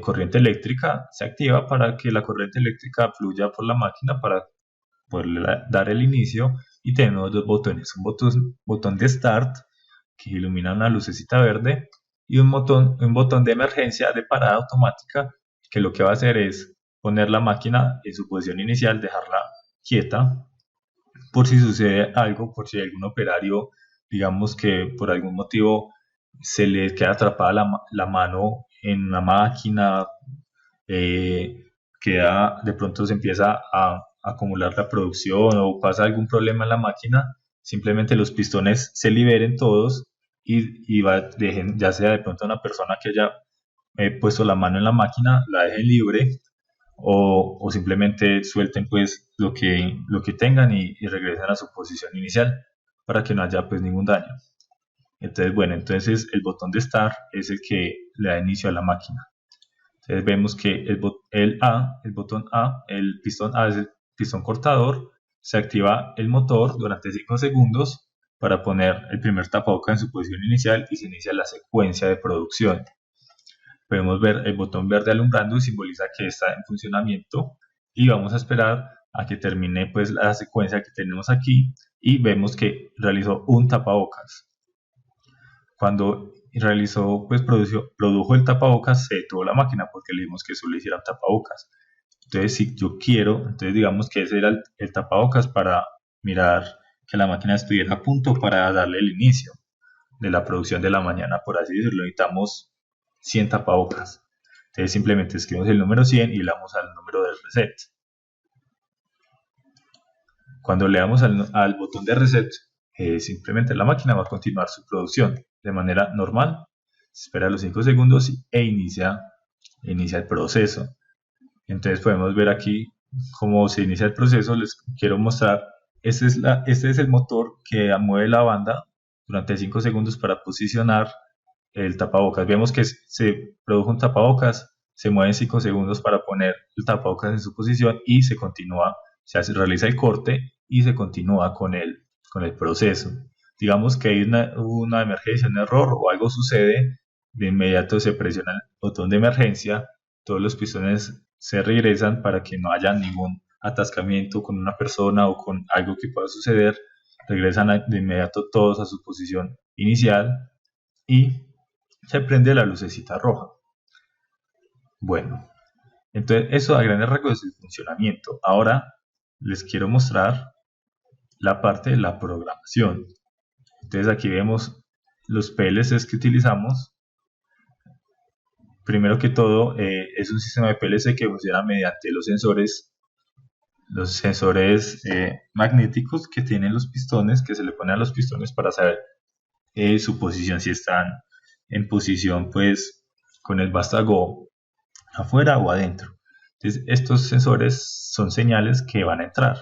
corriente eléctrica, se activa para que la corriente eléctrica fluya por la máquina para poder dar el inicio, y tenemos dos botones, un botón de Start que ilumina una lucecita verde y un botón de emergencia de parada automática que lo que va a hacer es poner la máquina en su posición inicial, dejarla quieta por si sucede algo, por si algún operario, digamos que por algún motivo se le queda atrapada la mano en una máquina, de pronto se empieza a acumular la producción o pasa algún problema en la máquina, simplemente los pistones se liberen todos y dejen, ya sea de pronto una persona que haya puesto la mano en la máquina, la dejen libre, o simplemente suelten pues lo que tengan y regresen a su posición inicial para que no haya pues ningún daño. Entonces bueno, entonces el botón de Start es el que le da inicio a la máquina. Entonces vemos que el botón A, el pistón A es el pistón cortador, se activa el motor durante 5 segundos para poner el primer tapabocas en su posición inicial y se inicia la secuencia de producción. Podemos ver el botón verde alumbrando y simboliza que está en funcionamiento, y vamos a esperar a que termine pues la secuencia que tenemos aquí y vemos que realizó un tapabocas. Cuando realizó, pues produjo el tapabocas, se detuvo la máquina porque le dimos que solo hiciera tapabocas. Entonces si yo quiero, entonces digamos que ese era el tapabocas para mirar que la máquina estuviera a punto para darle el inicio de la producción de la mañana, por así decirlo. Necesitamos 100 tapabocas. Entonces simplemente escribimos el número 100 y le damos al número del reset. Cuando le damos al botón de reset, simplemente la máquina va a continuar su producción de manera normal. Espera los 5 segundos e inicia el proceso. Entonces podemos ver aquí cómo se inicia el proceso. Les quiero mostrar, este es el motor que mueve la banda durante 5 segundos para posicionar el tapabocas. Vemos que se produjo un tapabocas, se mueve en 5 segundos para poner el tapabocas en su posición y se continúa, se realiza el corte y se continúa con el proceso. Digamos que hay una emergencia, un error o algo sucede, de inmediato se presiona el botón de emergencia, todos los pistones se regresan para que no haya ningún atascamiento con una persona o con algo que pueda suceder. Regresan de inmediato todos a su posición inicial y se prende la lucecita roja. Bueno, entonces eso a grandes rasgos es el funcionamiento. Ahora les quiero mostrar la parte de la programación. Entonces aquí vemos los PLCs que utilizamos. Primero que todo, es un sistema de PLC que funciona mediante los sensores magnéticos que tienen los pistones, que se le ponen a los pistones para saber su posición, si están en posición pues con el vástago afuera o adentro. Entonces estos sensores son señales que van a entrar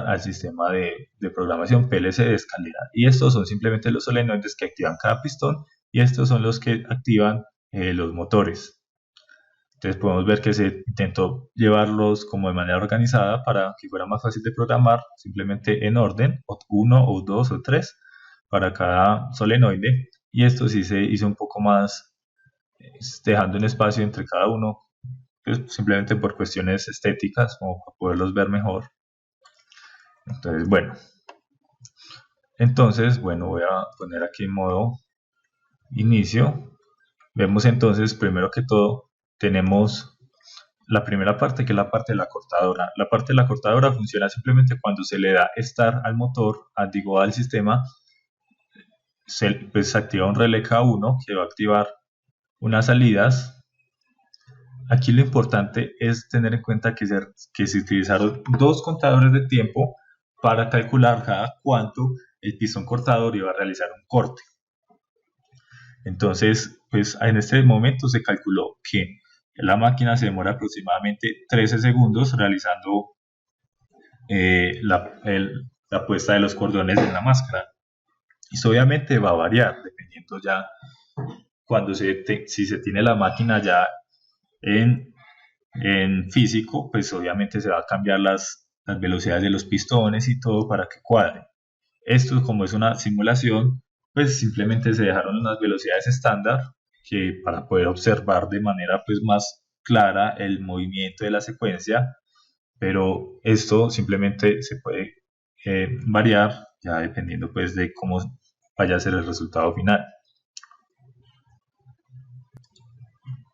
al sistema de programación PLC de escalera, y estos son simplemente los solenoides que activan cada pistón, y estos son los que activan los motores. Entonces podemos ver que se intentó llevarlos como de manera organizada para que fuera más fácil de programar, simplemente en orden, 1 o 2 o 3 para cada solenoide, y esto sí se hizo un poco más dejando un espacio entre cada uno, pues simplemente por cuestiones estéticas, como para poderlos ver mejor. Entonces bueno, voy a poner aquí en modo inicio. Vemos entonces, primero que todo, tenemos la primera parte, que es la parte de la cortadora. La parte de la cortadora funciona simplemente cuando se le da start al motor, al sistema, pues se activa un relé K1 que va a activar unas salidas. Aquí lo importante es tener en cuenta que se utilizaron dos contadores de tiempo para calcular cada cuánto el pistón cortador iba a realizar un corte. Entonces, pues en este momento se calculó que la máquina se demora aproximadamente 13 segundos realizando la puesta de los cordones en la máscara. Y obviamente va a variar dependiendo ya si se tiene la máquina ya en físico, pues obviamente se va a cambiar las velocidades de los pistones y todo para que cuadre. Esto, como es una simulación, pues simplemente se dejaron unas velocidades estándar para poder observar de manera pues más clara el movimiento de la secuencia, pero esto simplemente se puede variar ya dependiendo pues de cómo vaya a ser el resultado final.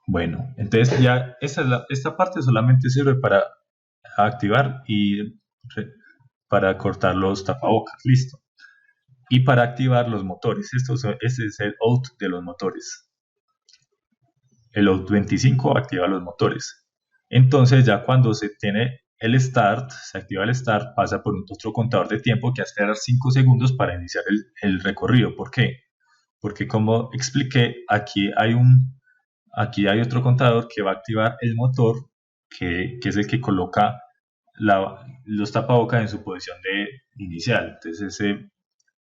Bueno, entonces ya esta parte solamente sirve para activar y para cortar los tapabocas, listo. Y para activar los motores, este es el out de los motores. El out 25 activa los motores. Entonces ya cuando se tiene el start, se activa el start, pasa por otro contador de tiempo que hace esperar 5 segundos para iniciar el recorrido. ¿Por qué? Porque como expliqué, aquí hay otro contador que va a activar el motor, que es el que coloca los tapabocas en su posición inicial. Entonces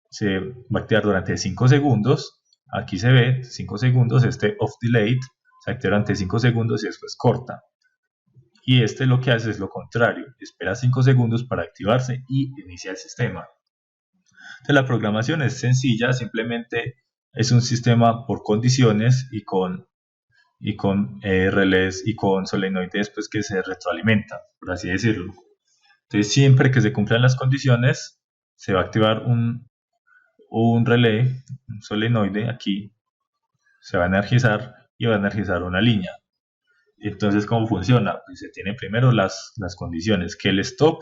se va a activar durante 5 segundos. Aquí se ve 5 segundos, este off delayed se activa durante 5 segundos y después corta. Y este lo que hace es lo contrario, espera 5 segundos para activarse y inicia el sistema. Entonces la programación es sencilla, simplemente es un sistema por condiciones y con relés y con solenoides pues, que se retroalimentan, por así decirlo. Entonces siempre que se cumplan las condiciones se va a activar un relé, un solenoide aquí, se va a energizar y va a energizar una línea. Entonces, ¿cómo funciona? Pues se tiene primero las condiciones, que el stop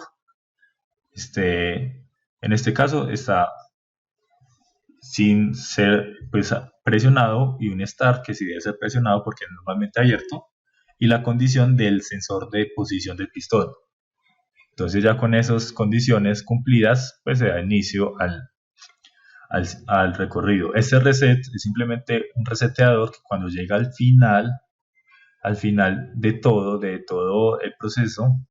en este caso está sin ser pues, presionado, y un start que sí debe ser presionado porque es normalmente abierto, y la condición del sensor de posición del pistón. Entonces ya con esas condiciones cumplidas pues se da inicio al recorrido. Este reset es simplemente un reseteador que cuando llega al final de todo el proceso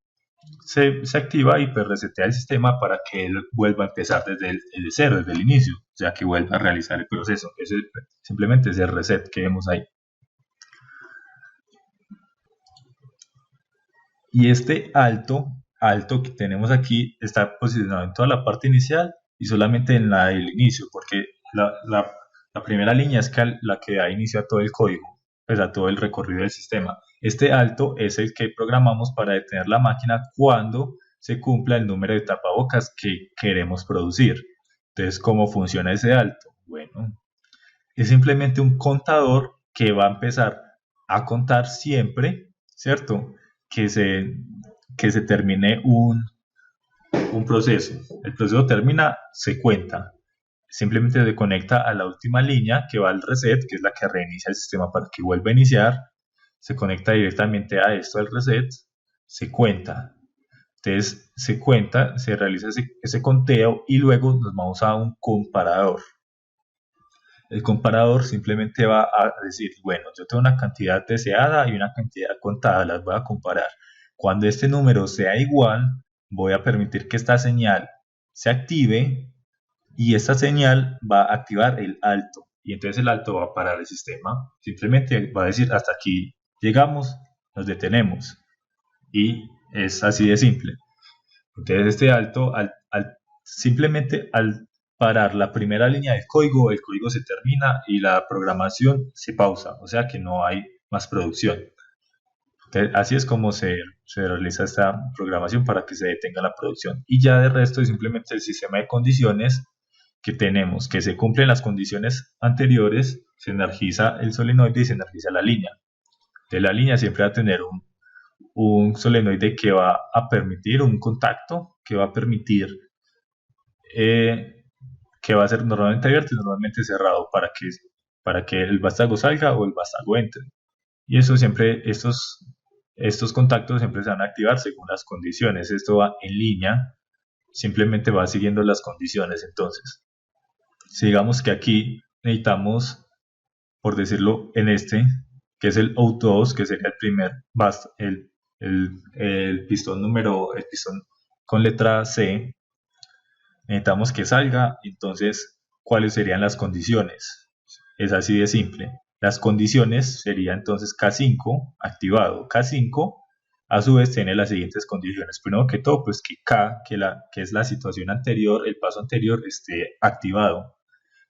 se activa y pues resetea el sistema para que él vuelva a empezar desde el cero, desde el inicio, ya que vuelva a realizar el proceso. Simplemente es el reset que vemos ahí. Y este alto que tenemos aquí está posicionado en toda la parte inicial y solamente en la del inicio, porque la primera línea es la que da inicio a todo el código, pues a todo el recorrido del sistema. Este alto es el que programamos para detener la máquina cuando se cumpla el número de tapabocas que queremos producir. Entonces, ¿cómo funciona ese alto? Bueno, es simplemente un contador que va a empezar a contar siempre, ¿cierto? Que se termine un proceso. El proceso termina, se cuenta. Simplemente se conecta a la última línea que va al reset, que es la que reinicia el sistema para que vuelva a iniciar. Se conecta directamente a esto del reset, se cuenta. Entonces se cuenta, se realiza ese conteo y luego nos vamos a un comparador. El comparador simplemente va a decir, bueno, yo tengo una cantidad deseada y una cantidad contada, las voy a comparar. Cuando este número sea igual, voy a permitir que esta señal se active y esta señal va a activar el alto. Y entonces el alto va a parar el sistema. Simplemente va a decir, hasta aquí llegamos, nos detenemos. Y es así de simple. Entonces este alto, simplemente al parar la primera línea del código, el código se termina y la programación se pausa, o sea que no hay más producción. Entonces, así es como se realiza esta programación para que se detenga la producción. Y ya de resto es simplemente el sistema de condiciones que tenemos, que se cumplen las condiciones anteriores, se energiza el solenoide y se energiza la línea. De la línea siempre va a tener un solenoide que va a permitir un contacto, que va a permitir que va a ser normalmente abierto y normalmente cerrado para que el vástago salga o el vástago entre. Y eso siempre, estos contactos siempre se van a activar según las condiciones. Esto va en línea, simplemente va siguiendo las condiciones. Entonces, si digamos que aquí necesitamos, por decirlo en este, que es el out2, que sería el primer el pistón el pistón con letra C, necesitamos que salga. Entonces, ¿cuáles serían las condiciones? Es así de simple. Las condiciones serían entonces K5 activado. K5 a su vez tiene las siguientes condiciones. Primero que todo, pues que K, que es la situación anterior, el paso anterior, esté activado.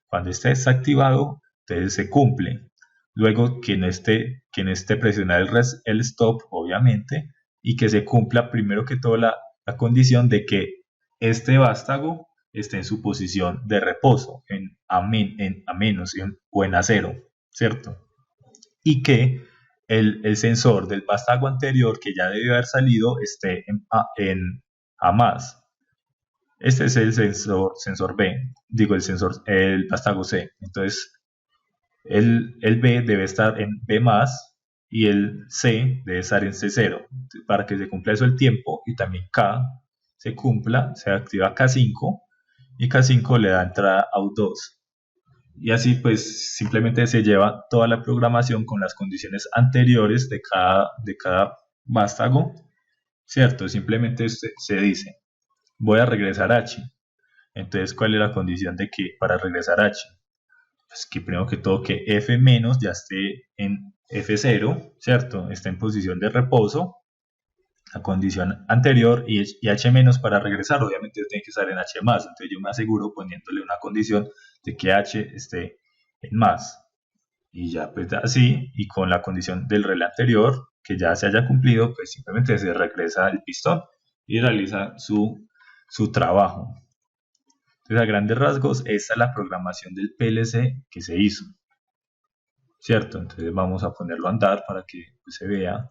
Cuando esté desactivado, entonces se cumple. Luego que no esté presionado el stop, obviamente, y que se cumpla primero que todo la condición de que este vástago esté en su posición de reposo, en A menos o en A0, ¿cierto? Y que el sensor del vástago anterior, que ya debió haber salido, esté en A más. Este es el sensor B, digo el vástago C. Entonces, el B debe estar en B más y el C debe estar en C0. Para que se cumpla eso el tiempo y también K se cumpla, se activa K5 y K5 le da entrada a U2. Y así pues simplemente se lleva toda la programación con las condiciones anteriores de cada vástago, ¿cierto? Simplemente se dice, voy a regresar H. Entonces, ¿cuál es la condición de que para regresar H? Pues que primero que todo que F menos ya esté en F0, ¿cierto? Está en posición de reposo, la condición anterior, y H menos para regresar, obviamente tiene que estar en H más, entonces yo me aseguro poniéndole una condición de que H esté en más. Y ya pues así, y con la condición del relé anterior, que ya se haya cumplido, pues simplemente se regresa el pistón y realiza su trabajo. Entonces, a grandes rasgos, esta es la programación del PLC que se hizo, ¿cierto? Entonces vamos a ponerlo a andar para que pues, se vea.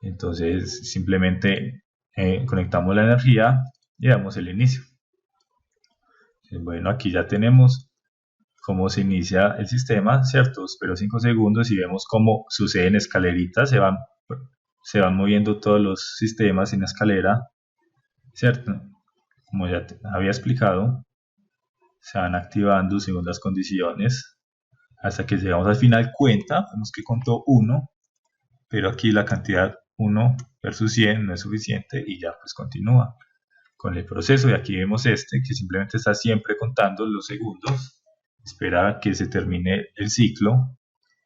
Entonces simplemente conectamos la energía y damos el inicio. Bueno, aquí ya tenemos cómo se inicia el sistema, ¿cierto? Espero 5 segundos y vemos cómo sucede en escalerita, se van moviendo todos los sistemas en escalera, ¿cierto? Como ya te había explicado, se van activando según las condiciones hasta que llegamos al final. Cuenta, vemos que contó 1, pero aquí la cantidad 1 versus 100 no es suficiente y ya pues continúa con el proceso. Y aquí vemos que simplemente está siempre contando los segundos, espera que se termine el ciclo.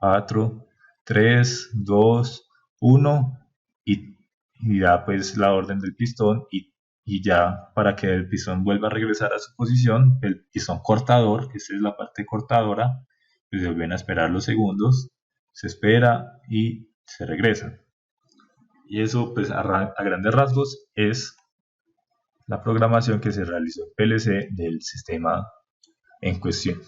4, 3, 2, 1 y da pues la orden del pistón y ya para que el pistón vuelva a regresar a su posición, el pistón cortador, que esta es la parte cortadora, pues se vuelven a esperar los segundos, se espera y se regresan. Y eso, pues a grandes rasgos, es la programación que se realizó en PLC del sistema en cuestión.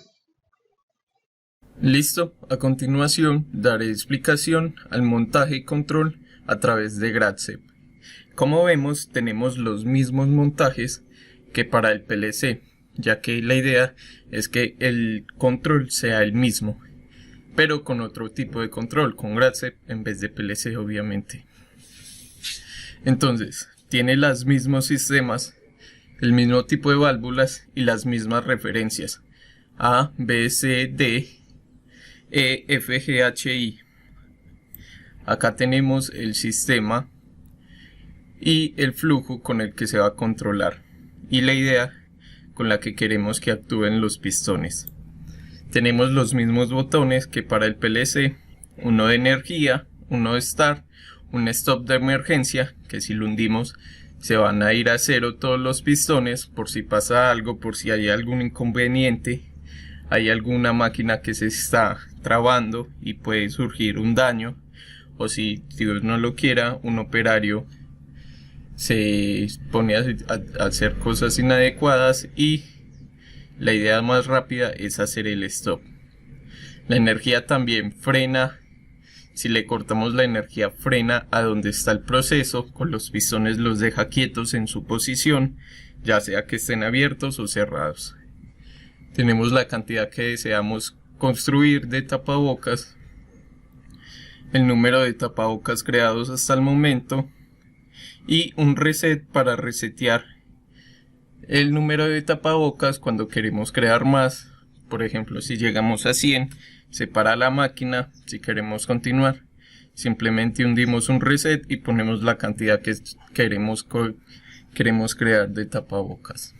Listo, a continuación daré explicación al montaje y control a través de GradZep. Como vemos, tenemos los mismos montajes que para el PLC, ya que la idea es que el control sea el mismo, pero con otro tipo de control, con GradZep en vez de PLC, obviamente. Entonces, tiene los mismos sistemas, el mismo tipo de válvulas y las mismas referencias: A, B, C, D, E, F, G, H, I. Acá tenemos el sistema y el flujo con el que se va a controlar y la idea con la que queremos que actúen los pistones. Tenemos los mismos botones que para el PLC, uno de energía, uno de start, un stop de emergencia, que si lo hundimos se van a ir a cero todos los pistones por si pasa algo, por si hay algún inconveniente, hay alguna máquina que se está trabando y puede surgir un daño, o si Dios no lo quiera, un operario se pone a hacer cosas inadecuadas y la idea más rápida es hacer el stop. La energía también frena. Si le cortamos la energía, frena a donde está el proceso, con los pistones los deja quietos en su posición, ya sea que estén abiertos o cerrados. Tenemos la cantidad que deseamos construir de tapabocas, el número de tapabocas creados hasta el momento y un reset para resetear el número de tapabocas cuando queremos crear más. Por ejemplo, si llegamos a 100, se para la máquina. Si queremos continuar, simplemente hundimos un reset y ponemos la cantidad que queremos crear de tapabocas.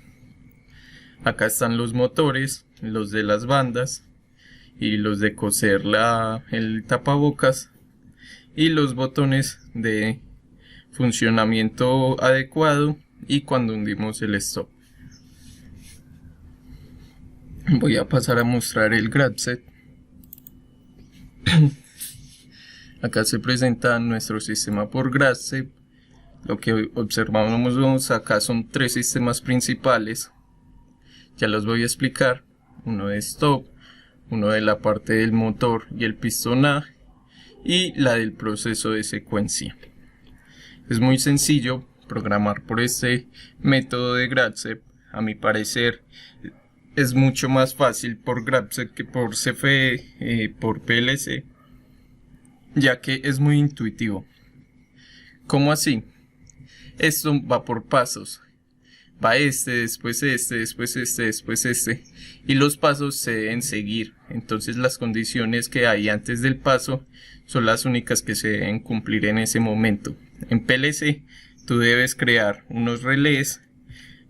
Acá están los motores, los de las bandas y los de coser el tapabocas y los botones de funcionamiento adecuado y cuando hundimos el stop. Voy a pasar a mostrar el GradZep. Acá se presenta nuestro sistema por GradZep. Lo que observamos acá son tres sistemas principales. Ya los voy a explicar. Uno de stop, uno de la parte del motor y el pistón A, y la del proceso de secuencia. Es muy sencillo programar por este método de GradZep. A mi parecer es mucho más fácil por GradZep que por CFE, por PLC, ya que es muy intuitivo. ¿Cómo así? Esto va por pasos. Va después después después y los pasos se deben seguir. Entonces las condiciones que hay antes del paso son las únicas que se deben cumplir en ese momento. En PLC tú debes crear unos relés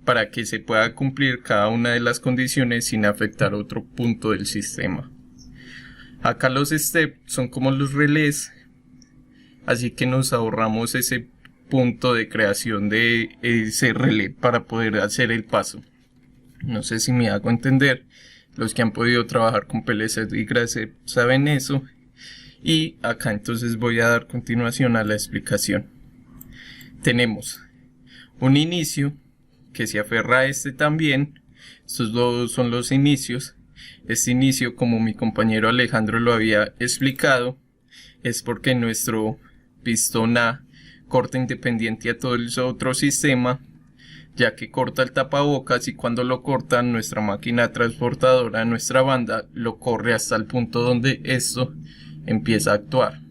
para que se pueda cumplir cada una de las condiciones sin afectar otro punto del sistema. Acá los steps son como los relés, así que nos ahorramos ese punto de creación de ese relé para poder hacer el paso. No sé si me hago entender. Los que han podido trabajar con PLC y GradZep saben eso. Y acá entonces voy a dar continuación a la explicación. Tenemos un inicio que se aferra a este también. Estos dos son los inicios. Este inicio, como mi compañero Alejandro lo había explicado, es porque nuestro pistón A corta independiente a todo el otro sistema, ya que corta el tapabocas y cuando lo corta nuestra máquina transportadora, nuestra banda, lo corre hasta el punto donde esto empieza a actuar.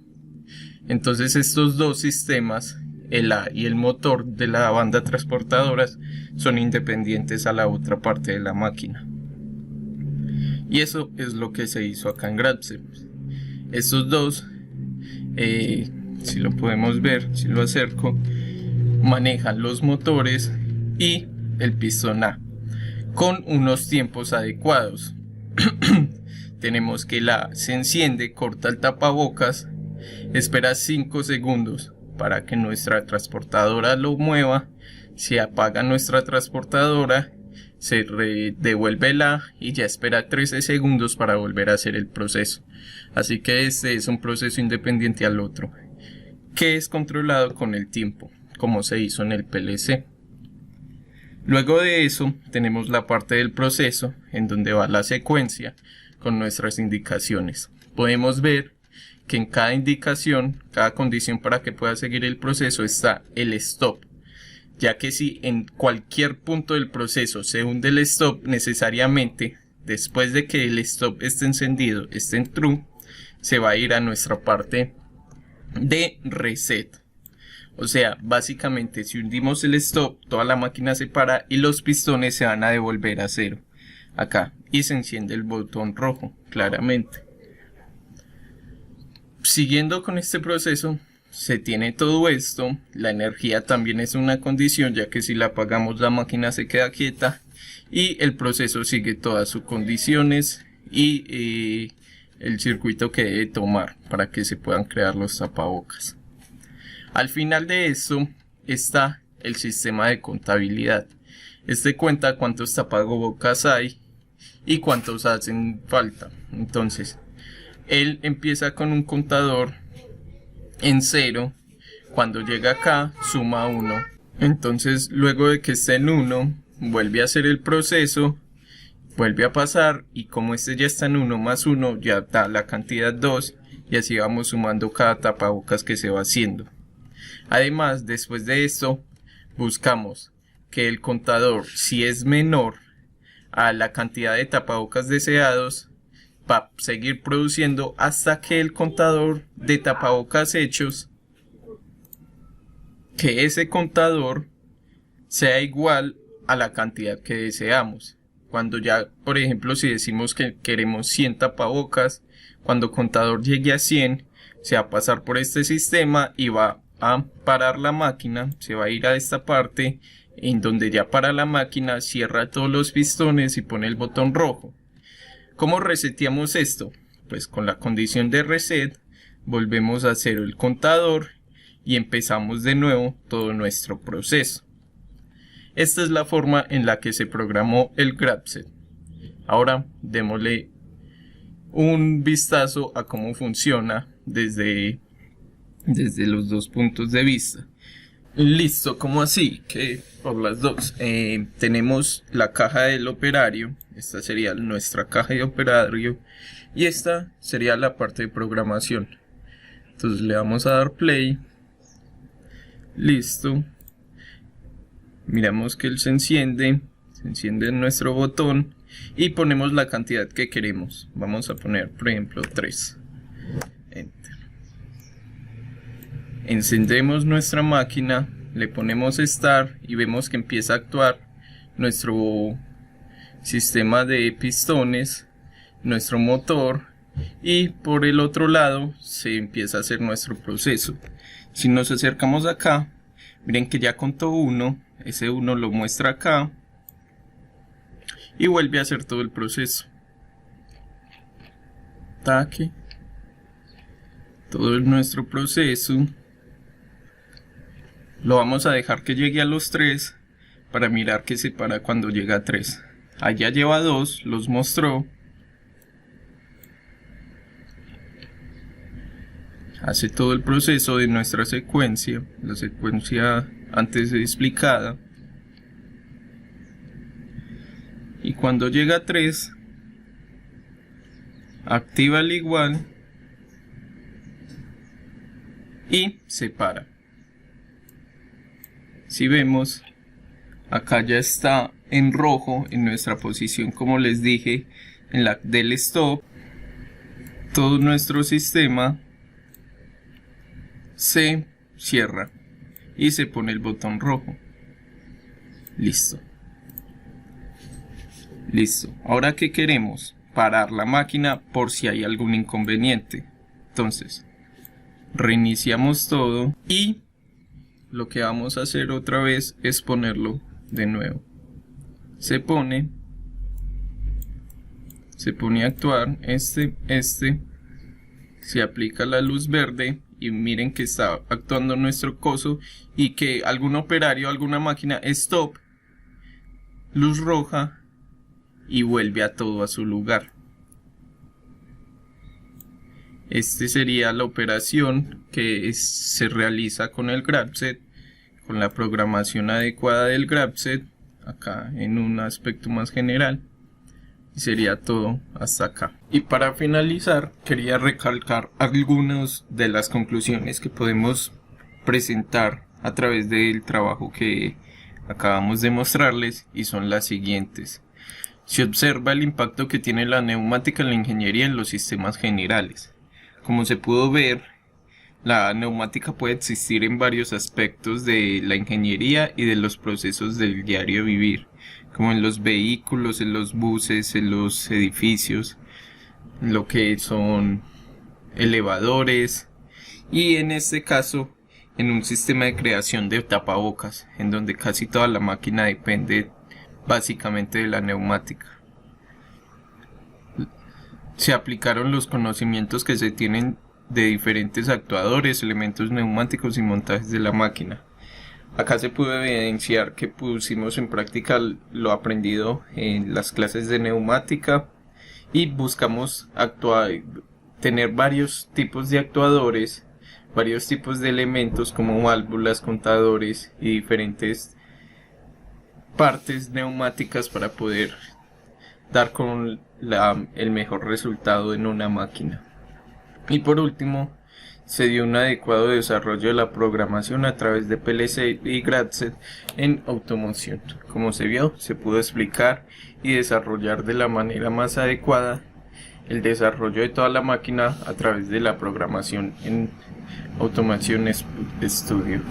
Entonces estos dos sistemas, el A y el motor de la banda transportadora, son independientes a la otra parte de la máquina. Y eso es lo que se hizo acá en GradZep. Estos dos, si lo podemos ver, si lo acerco, manejan los motores y el pistón A con unos tiempos adecuados. Tenemos que el A se enciende, corta el tapabocas, espera 5 segundos para que nuestra transportadora lo mueva, se apaga nuestra transportadora, se devuelve el A y ya espera 13 segundos para volver a hacer el proceso. Así que este es un proceso independiente al otro. que es controlado con el tiempo, como se hizo en el PLC. Luego de eso tenemos la parte del proceso en donde va la secuencia con nuestras indicaciones. Podemos ver que en cada indicación, cada condición para que pueda seguir el proceso está el stop, ya que si en cualquier punto del proceso se hunde el stop, necesariamente después de que el stop esté encendido, esté en true, se va a ir a nuestra parte de reset. O sea, básicamente si hundimos el stop, toda la máquina se para y los pistones se van a devolver a cero acá y se enciende el botón rojo claramente. Siguiendo con este proceso, se tiene todo esto. La energía también es una condición, ya que si la apagamos la máquina se queda quieta y el proceso sigue todas sus condiciones y el circuito que debe tomar para que se puedan crear los tapabocas. Al final de esto está el sistema de contabilidad. Este cuenta cuántos tapabocas hay y cuántos hacen falta. Entonces, él empieza con un contador en 0. Cuando llega acá, suma 1. Entonces, luego de que esté en 1, vuelve a hacer el proceso, vuelve a pasar y como este ya está en 1 más 1, ya da la cantidad 2 y así vamos sumando cada tapabocas que se va haciendo. Además, después de esto, buscamos que el contador, si es menor a la cantidad de tapabocas deseados, va a seguir produciendo hasta que el contador de tapabocas hechos, que ese contador sea igual a la cantidad que deseamos. Cuando ya, por ejemplo, si decimos que queremos 100 tapabocas, cuando el contador llegue a 100, se va a pasar por este sistema y va a parar la máquina, se va a ir a esta parte en donde ya para la máquina, cierra todos los pistones y pone el botón rojo. ¿Cómo reseteamos esto? Pues con la condición de reset volvemos a cero el contador y empezamos de nuevo todo nuestro proceso. Esta es la forma en la que se programó el GradSet. Ahora démosle un vistazo a cómo funciona desde los dos puntos de vista. Listo, ¿cómo así? Que por las dos. Tenemos la caja del operario. Esta sería nuestra caja de operario. Y esta sería la parte de programación. Entonces le vamos a dar play. Listo. Miramos que él se enciende. Se enciende nuestro botón. Y ponemos la cantidad que queremos. Vamos a poner, por ejemplo, 3. Enter. Encendemos nuestra máquina, le ponemos Start y vemos que empieza a actuar nuestro sistema de pistones, nuestro motor, y por el otro lado se empieza a hacer nuestro proceso. Si nos acercamos acá, miren que ya contó 1, ese 1 lo muestra acá y vuelve a hacer todo el proceso. Taque, todo nuestro proceso. Lo vamos a dejar que llegue a los 3 para mirar que se para cuando llega a 3. Allá lleva 2, los mostró. Hace todo el proceso de nuestra secuencia, la secuencia antes explicada. Y cuando llega a 3, activa el igual y se para. Si vemos, acá ya está en rojo en nuestra posición, como les dije, en la del stop. Todo nuestro sistema se cierra y se pone el botón rojo. Listo. Listo. Ahora, ¿qué queremos? Parar la máquina por si hay algún inconveniente. Entonces, reiniciamos todo y lo que vamos a hacer otra vez es ponerlo de nuevo. Se pone a actuar este, se aplica la luz verde y miren que está actuando nuestro coso y que algún operario, alguna máquina, stop, luz roja y vuelve a todo a su lugar. Este sería la operación que se realiza con el grapset, con la programación adecuada del grapset, acá en un aspecto más general. Y sería todo hasta acá. Y para finalizar, quería recalcar algunas de las conclusiones que podemos presentar a través del trabajo que acabamos de mostrarles, y son las siguientes. Se observa el impacto que tiene la neumática en la ingeniería en los sistemas generales. Como se pudo ver, la neumática puede existir en varios aspectos de la ingeniería y de los procesos del diario vivir, como en los vehículos, en los buses, en los edificios, lo que son elevadores, y en este caso en un sistema de creación de tapabocas, en donde casi toda la máquina depende básicamente de la neumática. Se aplicaron los conocimientos que se tienen de diferentes actuadores, elementos neumáticos y montajes de la máquina. Acá se pudo evidenciar que pusimos en práctica lo aprendido en las clases de neumática y buscamos tener varios tipos de actuadores, varios tipos de elementos como válvulas, contadores y diferentes partes neumáticas para poder dar con el mejor resultado en una máquina. Y por último, se dio un adecuado desarrollo de la programación a través de PLC y GradSet en automoción. Como se vio, se pudo explicar y desarrollar de la manera más adecuada el desarrollo de toda la máquina a través de la programación en Automation Studio.